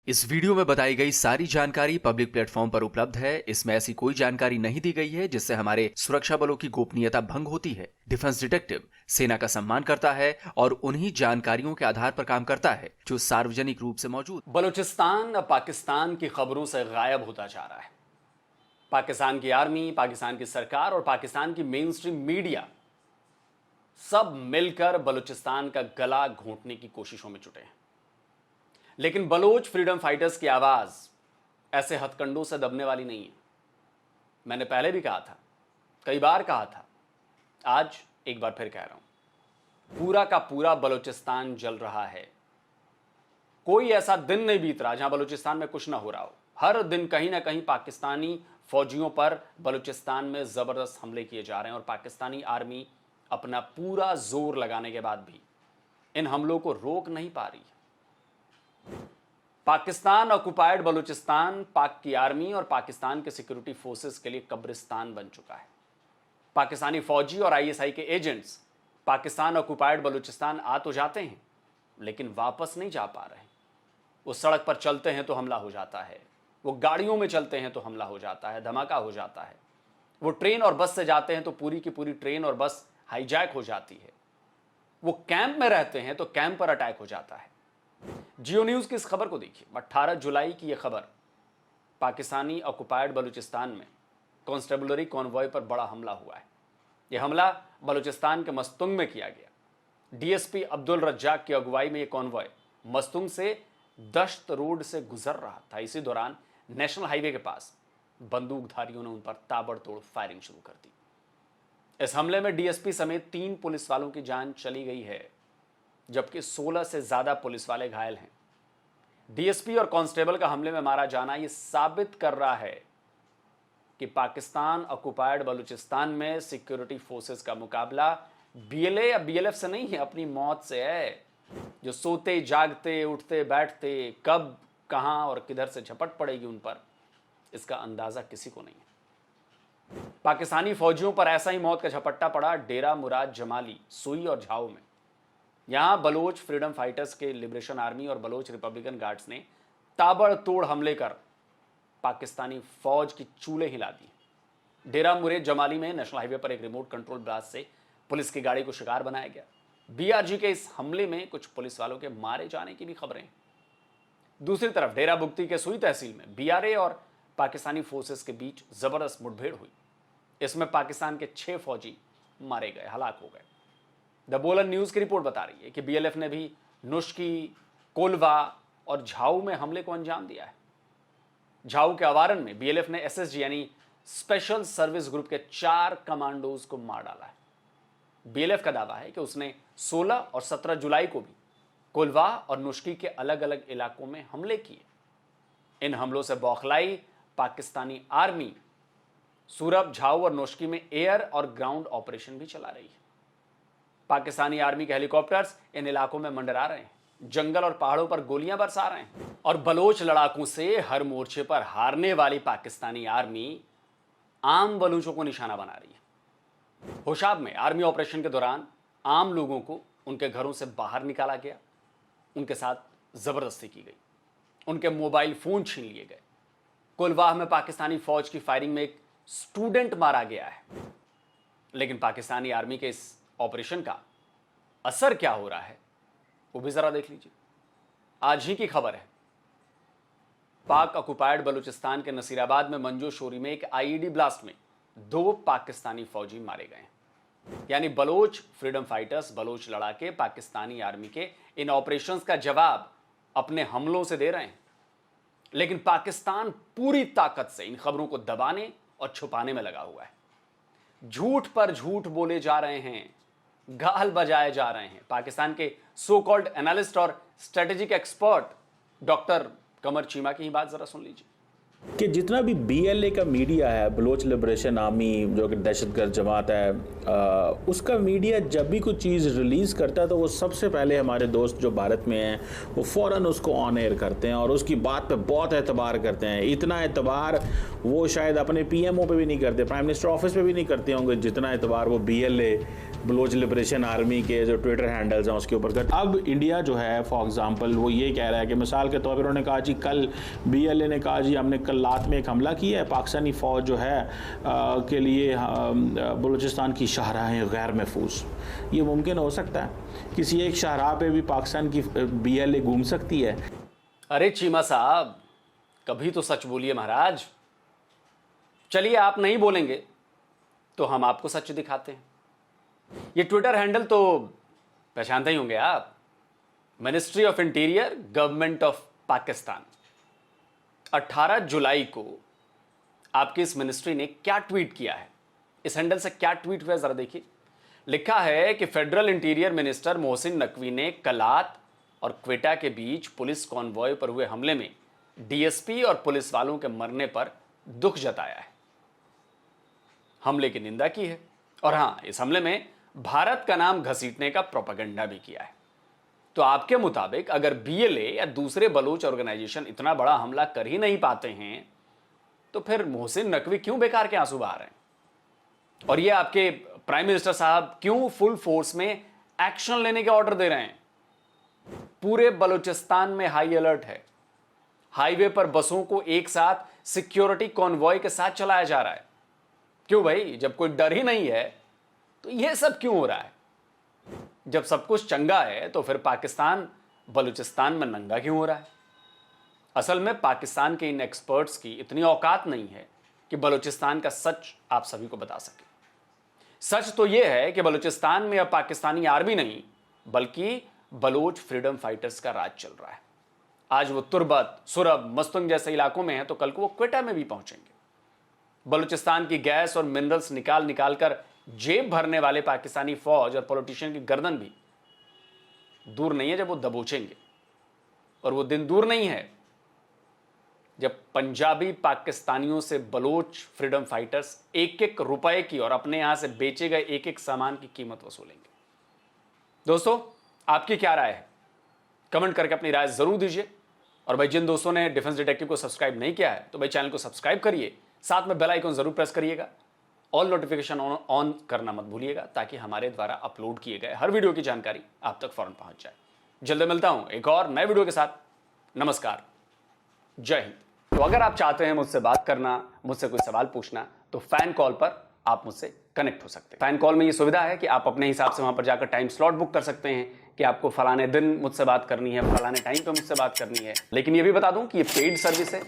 इस वीडियो में बताई गई सारी जानकारी पब्लिक प्लेटफॉर्म पर उपलब्ध है। इसमें ऐसी कोई जानकारी नहीं दी गई है जिससे हमारे सुरक्षा बलों की गोपनीयता भंग होती है। डिफेंस डिटेक्टिव सेना का सम्मान करता है और उन्हीं जानकारियों के आधार पर काम करता है जो सार्वजनिक रूप से मौजूद। बलूचिस्तान अब पाकिस्तान की खबरों से गायब होता जा रहा है। पाकिस्तान की आर्मी, पाकिस्तान की सरकार और पाकिस्तान की मेन स्ट्रीम मीडिया सब मिलकर बलूचिस्तान का गला घोंटने की कोशिशों में जुटे हैं। लेकिन बलोच फ्रीडम फाइटर्स की आवाज ऐसे हथकंडों से दबने वाली नहीं है। मैंने पहले भी कहा था, कई बार कहा था, आज एक बार फिर कह रहा हूं, पूरा का पूरा बलूचिस्तान जल रहा है। कोई ऐसा दिन नहीं बीत रहा जहां बलूचिस्तान में कुछ ना हो रहा हो। हर दिन कहीं ना कहीं पाकिस्तानी फौजियों पर बलूचिस्तान में जबरदस्त हमले किए जा रहे हैं और पाकिस्तानी आर्मी अपना पूरा जोर लगाने के बाद भी इन हमलों को रोक नहीं पा रही है। पाकिस्तान ऑक्युपाइड बलूचिस्तान पाक की आर्मी और पाकिस्तान के सिक्योरिटी फोर्सेस के लिए कब्रिस्तान बन चुका है। पाकिस्तानी फौजी और आईएसआई के एजेंट्स पाकिस्तान ऑक्युपाइड बलूचिस्तान आ तो जाते हैं लेकिन वापस नहीं जा पा रहे। वो सड़क पर चलते हैं तो हमला हो जाता है, वो गाड़ियों में चलते हैं तो हमला हो जाता है, धमाका हो जाता है। वो ट्रेन और बस से जाते हैं तो पूरी की पूरी ट्रेन और बस हाईजैक हो जाती है। वो कैंप में रहते हैं तो कैंप पर अटैक हो जाता है। जियो न्यूज की इस खबर को देखिए। 18 जुलाई की यह खबर, पाकिस्तानी ऑक्युपाइड बलूचिस्तान में कॉन्स्टेबलरी कॉन्वॉय पर बड़ा हमला हुआ है। यह हमला बलूचिस्तान के मस्तुंग में किया गया। डीएसपी अब्दुल रज्जाक की अगुवाई में यह कॉन्वॉय मस्तुंग से दश्त रोड से गुजर रहा था। इसी दौरान नेशनल हाईवे के पास बंदूकधारियों ने उन पर ताबड़तोड़ फायरिंग शुरू कर दी। इस हमले में डीएसपी समेत 3 पुलिस वालों की जान चली गई है, जबकि 16 से ज्यादा पुलिस वाले घायल हैं। डीएसपी और कांस्टेबल का हमले में मारा जाना यह साबित कर रहा है कि पाकिस्तान ऑक्युपाइड बलूचिस्तान में सिक्योरिटी फोर्सेस का मुकाबला बीएलए या बीएलएफ से नहीं है, अपनी मौत से है। जो सोते जागते उठते बैठते कब कहां और किधर से झपट पड़ेगी उन पर, इसका अंदाजा किसी को नहीं है। पाकिस्तानी फौजियों पर ऐसा ही मौत का झपट्टा पड़ा डेरा मुराद जमाली, सुई और झाऊ में। यहां बलोच फ्रीडम फाइटर्स के लिबरेशन आर्मी और बलोच रिपब्लिकन गार्ड्स ने ताबड़तोड़ हमले कर पाकिस्तानी फौज की चूल्हे हिला दी। डेरा मुराद जमाली में नेशनल हाईवे पर एक रिमोट कंट्रोल ब्लास्ट से पुलिस की गाड़ी को शिकार बनाया गया। बीआरजी के इस हमले में कुछ पुलिस वालों के मारे जाने की भी खबरें हैं। दूसरी तरफ डेरा बुगती के सुई तहसील में बीआरए और पाकिस्तानी फोर्सेस के बीच जबरदस्त मुठभेड़ हुई। इसमें पाकिस्तान के 6 फौजी मारे गए, हलाक हो गए। द बोलन न्यूज की रिपोर्ट बता रही है कि बीएलएफ ने भी नुश्की, कोलवा और झाऊ में हमले को अंजाम दिया है। झाऊ के अवारन में बीएलएफ ने एसएसजी यानी स्पेशल सर्विस ग्रुप के 4 कमांडोज को मार डाला है। बीएलएफ का दावा है कि उसने 16 और 17 जुलाई को भी कोलवा और नुश्की के अलग अलग इलाकों में हमले किए। इन हमलों से बौखलाई पाकिस्तानी आर्मी सूरब, झाऊ और नोश्की में एयर और ग्राउंड ऑपरेशन भी चला रही है। पाकिस्तानी आर्मी के हेलीकॉप्टर्स इन इलाकों में मंडरा रहे हैं, जंगल और पहाड़ों पर गोलियां बरसा रहे हैं और बलोच लड़ाकों से हर मोर्चे पर हारने वाली पाकिस्तानी आर्मी आम बलूचों को निशाना बना रही है। होशाब में आर्मी ऑपरेशन के दौरान आम लोगों को उनके घरों से बाहर निकाला गया, उनके साथ जबरदस्ती की गई, उनके मोबाइल फोन छीन लिए गए। कुलवाह में पाकिस्तानी फौज की फायरिंग में एक स्टूडेंट मारा गया है। लेकिन पाकिस्तानी आर्मी के इस ऑपरेशन का असर क्या हो रहा है वो भी जरा देख लीजिए। आज ही की खबर है, पाक ऑक्युपाइड बलूचिस्तान के नसीराबाद में मंजोशोरी में एक आईईडी ब्लास्ट में 2 पाकिस्तानी फौजी मारे गए। यानी बलोच फ्रीडम फाइटर्स, बलोच लड़ाके पाकिस्तानी आर्मी के इन ऑपरेशंस का जवाब अपने हमलों से दे रहे हैं। लेकिन पाकिस्तान पूरी ताकत से इन खबरों को दबाने और छुपाने में लगा हुआ है। झूठ पर झूठ बोले जा रहे हैं, गाल बजाए जा रहे हैं। पाकिस्तान के सो कॉल्ड एनालिस्ट और स्ट्रेटेजिक एक्सपर्ट डॉक्टर कमर चीमा की ही बात जरा सुन लीजिए। कि जितना भी BLA का मीडिया है, बलोच लिबरेशन आर्मी, जो कि दहशतगर्द जमात है, उसका मीडिया जब भी कुछ चीज़ रिलीज़ करता है तो वो सबसे पहले हमारे दोस्त जो भारत में हैं वो फ़ौरन उसको ऑन एयर करते हैं और उसकी बात पे बहुत एतबार करते हैं। इतना एतबार वो शायद अपने PMO पे भी नहीं करते, प्राइम मिनिस्टर ऑफिस पे भी नहीं करते होंगे जितना एतबार वो BLA, बलोच लिबरेशन आर्मी के जो ट्विटर हैंडल्स हैं उसके ऊपर करते। अब इंडिया जो है फॉर एग्जांपल वो ये कह रहा है कि मिसाल के तौर पर उन्होंने कहा जी कल BLA ने कहा जी हमने कल रात में एक हमला किया है, पाकिस्तानी फ़ौज जो है के लिए बलूचिस्तान की शाहराहें गैर महफूज। ये मुमकिन हो सकता है? किसी एक शाहराह पे भी पाकिस्तान की BLA घूम सकती है? अरे चीमा साहब, कभी तो सच बोलिए महाराज। चलिए आप नहीं बोलेंगे तो हम आपको सच दिखाते हैं। ये ट्विटर हैंडल तो पहचानते ही होंगे आप, ministry of interior, government of Pakistan. 18 जुलाई को आपकी इस मिनिस्ट्री ने क्या ट्वीट किया है, इस हैंडल से क्या ट्वीट हुआ जरा देखिए। लिखा है कि federal interior minister Mohsin Naqvi ने कलात और क्वेटा के बीच पुलिस कॉन्वॉय पर हुए हमले में DSP और पुलिस वालों के मरने पर दुख जताया है, हमले की निंदा की है और हां, इस हमले में भारत का नाम घसीटने का प्रोपेगेंडा भी किया है। तो आपके मुताबिक अगर BLA या दूसरे बलूच ऑर्गेनाइजेशन इतना बड़ा हमला कर ही नहीं पाते हैं तो फिर मोहसिन नकवी क्यों बेकार के आंसू बहा रहे हैं? और ये आपके प्राइम मिनिस्टर साहब क्यों फुल फोर्स में एक्शन लेने के ऑर्डर दे रहे हैं? पूरे बलूचिस्तान में हाई अलर्ट है, हाईवे पर बसों को एक साथ सिक्योरिटी कॉन्वॉय के साथ चलाया जा रहा है। क्यों भाई, जब कोई डर ही नहीं है तो यह सब क्यों हो रहा है? जब सब कुछ चंगा है तो फिर पाकिस्तान बलूचिस्तान में नंगा क्यों हो रहा है? असल में पाकिस्तान के इन एक्सपर्ट्स की इतनी औकात नहीं है कि बलूचिस्तान का सच आप सभी को बता सके। सच तो यह है कि बलूचिस्तान में अब पाकिस्तानी आर्मी नहीं बल्कि बलोच फ्रीडम फाइटर्स का राज चल रहा है। आज वो तुर्बत, सुरब, मस्तंग जैसे इलाकों में है तो कल को वो क्वेटा में भी पहुंचेंगे। बलूचिस्तान की गैस और मिनरल्स निकाल निकाल कर जेब भरने वाले पाकिस्तानी फौज और पॉलिटिशियन की गर्दन भी दूर नहीं है जब वो दबोचेंगे। और वो दिन दूर नहीं है जब पंजाबी पाकिस्तानियों से बलोच फ्रीडम फाइटर्स एक एक रुपए की और अपने यहां से बेचे गए एक एक सामान की कीमत वसूलेंगे। दोस्तों, आपकी क्या राय है? कमेंट करके अपनी राय जरूर दीजिए। और भाई, जिन दोस्तों ने डिफेंस डिटेक्टिव को सब्सक्राइब नहीं किया है तो भाई चैनल को सब्सक्राइब करिए, साथ में बेल आइकन जरूर प्रेस करिएगा, ऑल नोटिफिकेशन ऑन करना मत भूलिएगा ताकि हमारे द्वारा अपलोड किए गए हर वीडियो की जानकारी आप तक फौरन पहुंच जाए। जल्दी मिलता हूं एक और नए वीडियो के साथ। नमस्कार, जय हिंद। तो अगर आप चाहते हैं मुझसे बात करना, मुझसे कोई सवाल पूछना, तो फैन कॉल पर आप मुझसे कनेक्ट हो सकते हैं। फैन कॉल में ये सुविधा है कि आप अपने हिसाब से वहां पर जाकर टाइम स्लॉट बुक कर सकते हैं कि आपको फलाने दिन मुझसे बात करनी है, फलाने टाइम पे मुझसे बात करनी है। लेकिन ये भी बता दूं कि ये पेड सर्विस है।